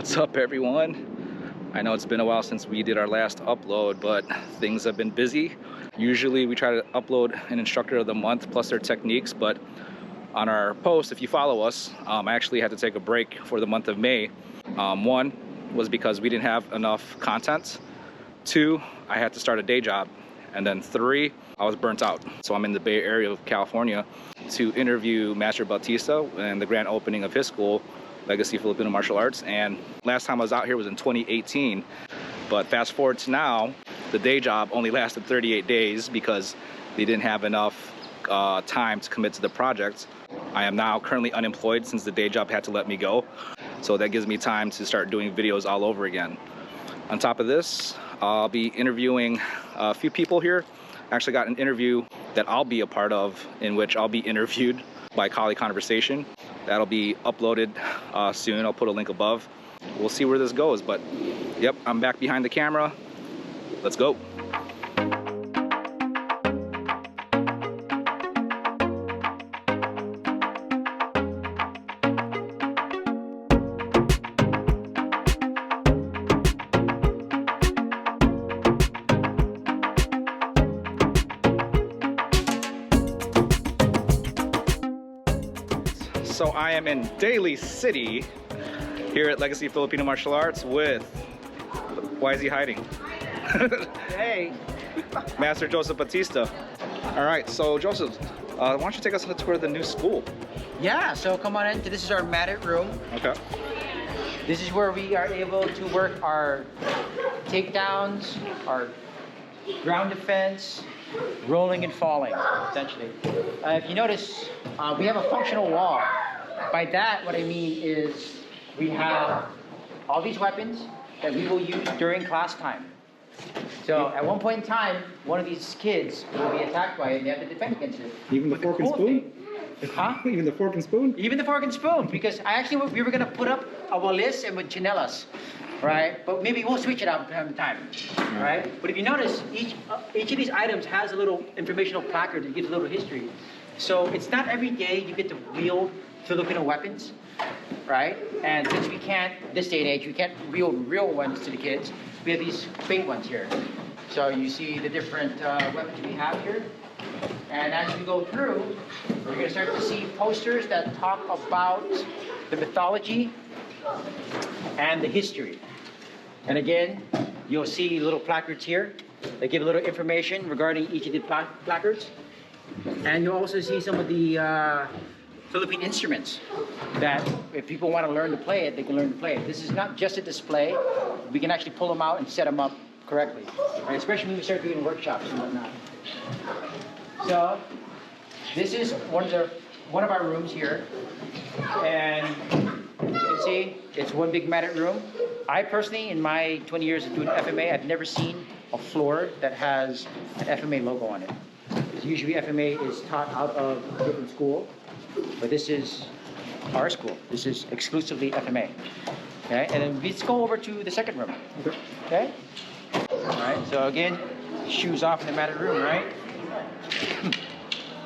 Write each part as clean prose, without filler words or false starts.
What's up, everyone? I know it's been a while since we did our last upload, but things have been busy. Usually we try to upload an instructor of the month plus their techniques, but on our post, if you follow us, I actually had to take a break for the month of May. One was because we didn't have enough content. Two, I had to start a day job. And then three, I was burnt out. So I'm in the Bay Area of California to interview Master Bautista and the grand opening of his school, Legacy Filipino Martial Arts. And last time I was out here was in 2018. But fast forward to now, the day job only lasted 38 days because they didn't have enough time to commit to the project. I am now currently unemployed since the day job had to let me go. So that gives me time to start doing videos all over again. On top of this, I'll be interviewing a few people here. I actually got an interview that I'll be a part of, in which I'll be interviewed by Colleague Conversation. That'll be uploaded soon. I'll put a link above. We'll see where this goes, but yep, I'm back behind the camera. Let's go. So I am in Daly City here at Legacy Filipino Martial Arts with, why is he hiding? Hey! Master Joseph Bautista. All right, so Joseph, why don't you take us on a tour of the new school? Yeah, so come on in. This is our matted room. Okay. This is where we are able to work our takedowns, our ground defense, rolling and falling, essentially. If you notice, we have a functional wall. By that, what I mean is we have all these weapons that we will use during class time. So at one point in time, one of these kids will be attacked by it and they have to defend against it. Even the fork and spoon? Huh? Even the fork and spoon? Even the fork and spoon, because we were gonna put up a walis and with chinelas, right? But maybe we'll switch it up from time, right? But if you notice, each of these items has a little informational placard that gives a little history. So it's not every day you get to wield Filipino weapons, right? And since we can't, this day and age, we can't wield real ones to the kids, we have these fake ones here. So you see the different weapons we have here. And as we go through, we're going to start to see posters that talk about the mythology and the history. And again, you'll see little placards here that give a little information regarding each of the placards. And you'll also see some of the Philippine instruments that if people want to learn to play it, they can learn to play it. This is not just a display. We can actually pull them out and set them up correctly, right? Especially when we start doing workshops and whatnot. So this is one of our rooms here, and you can see it's one big matted room. I personally, in my 20 years of doing FMA, I've never seen a floor that has an FMA logo on it. Because usually FMA is taught out of a different school, but this is our school. This is exclusively FMA. Okay, and then let's go over to the second room. Okay. All right. So again, shoes off in the matted room, right?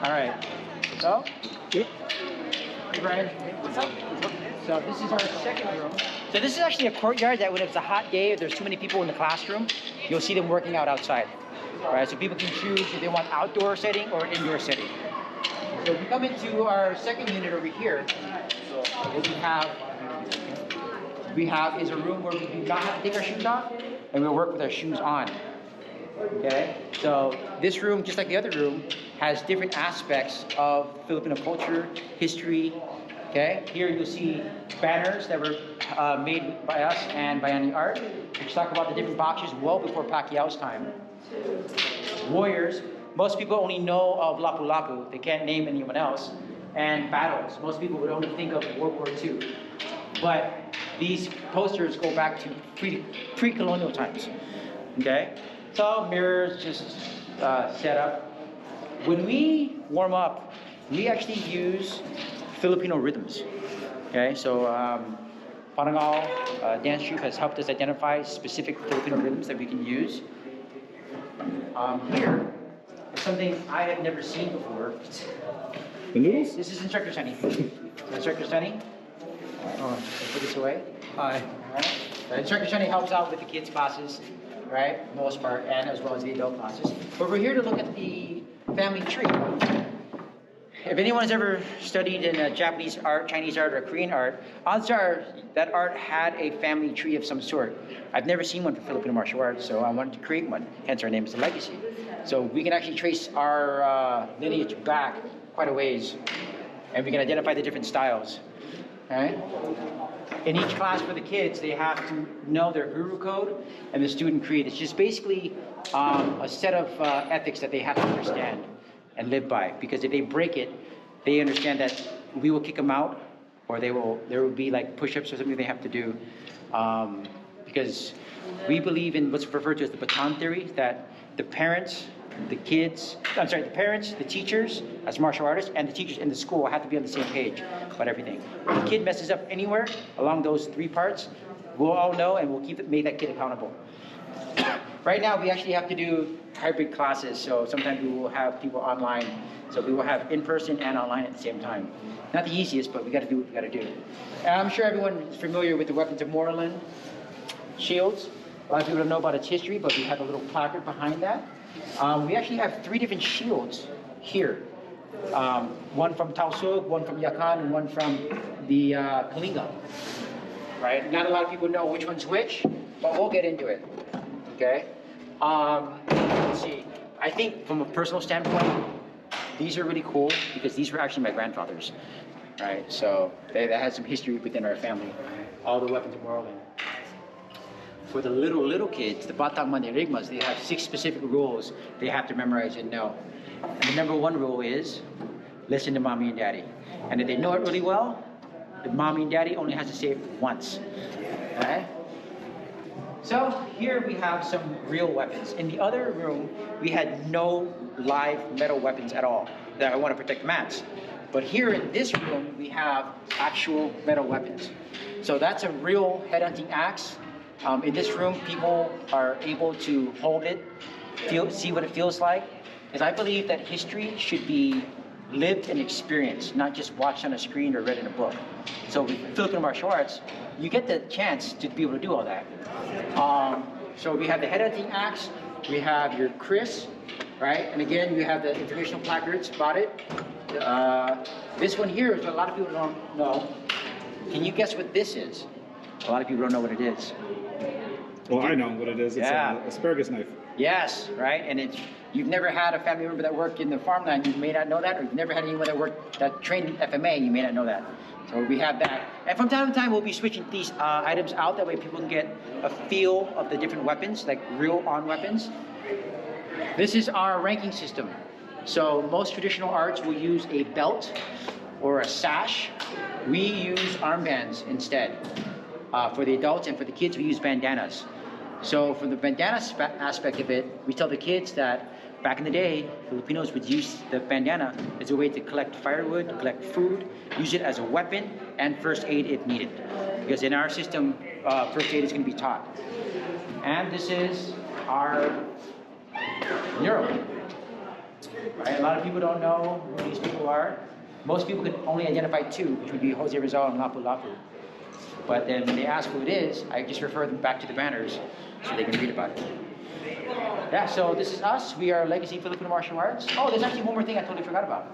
All right. So, hey Brian, what's up? So this is our second room. So this is actually a courtyard that when it's a hot day, if there's too many people in the classroom, you'll see them working out outside. All right. So people can choose if they want outdoor setting or indoor setting. So if we come into our second unit over here, what we have is a room where we do not have to take our shoes off, and we'll work with our shoes on. Okay, so this room, just like the other room, has different aspects of Filipino culture, history. Okay, here you'll see banners that were made by us and Bayani Art, which talk about the different boxers well before Pacquiao's time. Warriors, most people only know of Lapu-Lapu, they can't name anyone else. And battles, most people would only think of World War II. But these posters go back to pre-colonial times. Okay? So mirrors just set up. When we warm up, we actually use Filipino rhythms. Okay, so Parangal Dance Troupe has helped us identify specific Filipino rhythms that we can use. Here is something I have never seen before. The noodles? This is Instructor Sunny. Instructor Sunny. Oh, put this away. Hi. Alright. The instructor Shani helps out with the kids' classes, right? Most part, and as well as the adult classes. But we're here to look at the family tree. If anyone has ever studied in Japanese art, Chinese art, or Korean art, odds are that art had a family tree of some sort. I've never seen one for Filipino martial arts, so I wanted to create one. Hence, our name is the Legacy. So we can actually trace our lineage back quite a ways, and we can identify the different styles. All right. In each class for the kids, they have to know their guru code and the student creed. It's just basically a set of ethics that they have to understand and live by. Because if they break it, they understand that we will kick them out, or there will be like push-ups or something they have to do. Because we believe in what's referred to as the baton theory, that the parents, the parents, the teachers as martial artists, and the teachers in the school have to be on the same page about everything. If the kid messes up anywhere along those three parts, we'll all know and we'll make that kid accountable. Right now, we actually have to do hybrid classes, so sometimes we will have people online. So we will have in-person and online at the same time. Not the easiest, but we got to do what we got to do. And I'm sure everyone is familiar with the weapons of Moreland, shields. A lot of people don't know about its history, but we have a little placard behind that. We actually have 3 different shields here. One from Tausug, one from Yakan, and one from the Kalinga. Right? Not a lot of people know which one's which, but we'll get into it. Okay? Let's see. I think from a personal standpoint, these are really cool because these were actually my grandfather's. Right? So that has some history within our family. All the weapons of Moreland. For the little kids, the Batang Mandirigmas, they have 6 specific rules they have to memorize and know. And the number 1 rule is, listen to mommy and daddy. And if they know it really well, the mommy and daddy only has to say it once. Okay? So here we have some real weapons. In the other room, we had no live metal weapons at all that I want to protect mats. But here in this room, we have actual metal weapons. So that's a real headhunting axe. In this room, people are able to hold it, see what it feels like. Because I believe that history should be lived and experienced, not just watched on a screen or read in a book. So with Filipino martial arts, you get the chance to be able to do all that. So we have the headhunting axe, we have your Chris, right? And again, you have the informational placards about it. This one here is what a lot of people don't know. Can you guess what this is? A lot of people don't know what it is. Well, I know what it is. It's an asparagus knife. Yes, right? And you've never had a family member that worked in the farmland, you may not know that, or you've never had anyone that trained in FMA, you may not know that. So we have that. And from time to time, we'll be switching these items out. That way people can get a feel of the different weapons, like real on weapons. This is our ranking system. So most traditional arts will use a belt or a sash. We use armbands instead. For the adults and for the kids, we use bandanas. So from the bandana aspect of it, we tell the kids that back in the day, Filipinos would use the bandana as a way to collect firewood, to collect food, use it as a weapon, and first aid if needed. Because in our system, first aid is going to be taught. And this is our neuro. Right? A lot of people don't know who these people are. Most people can only identify 2, which would be Jose Rizal and Lapu Lapu. But then when they ask who it is, I just refer them back to the banners so they can read about it. Yeah, so this is us. We are Legacy Filipino Martial Arts. Oh, there's actually one more thing I totally forgot about.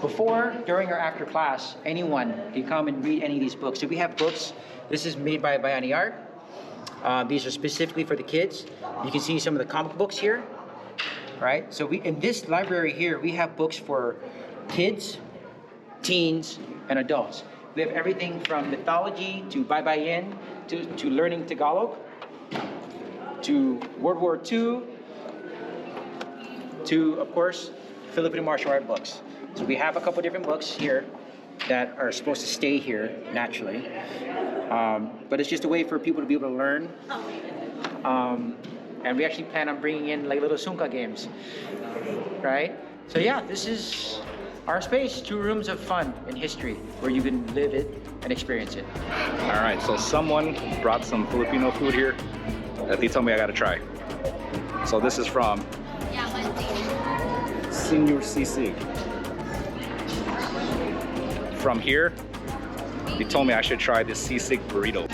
Before, during, or after class, anyone can come and read any of these books. So we have books. This is made by Bayani Art. These are specifically for the kids. You can see some of the comic books here. Right? So in this library here, we have books for kids, teens, and adults. We have everything from mythology to Baybayin to learning Tagalog to World War II to, of course, Filipino martial art books. So we have a couple different books here that are supposed to stay here naturally. But it's just a way for people to be able to learn. And we actually plan on bringing in like little Sunka games, right? So yeah, this is our space, 2 rooms of fun and history where you can live it and experience it. All right, so someone brought some Filipino food here that they told me I gotta try. So this is from Senor Sisig. From here, He told me I should try this sisig burrito.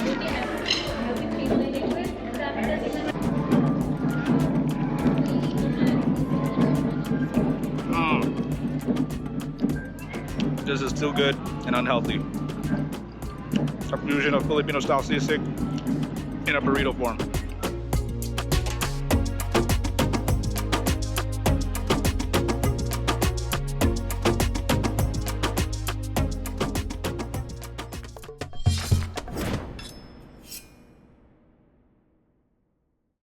This is too good and unhealthy. A fusion of Filipino style sisig in a burrito form.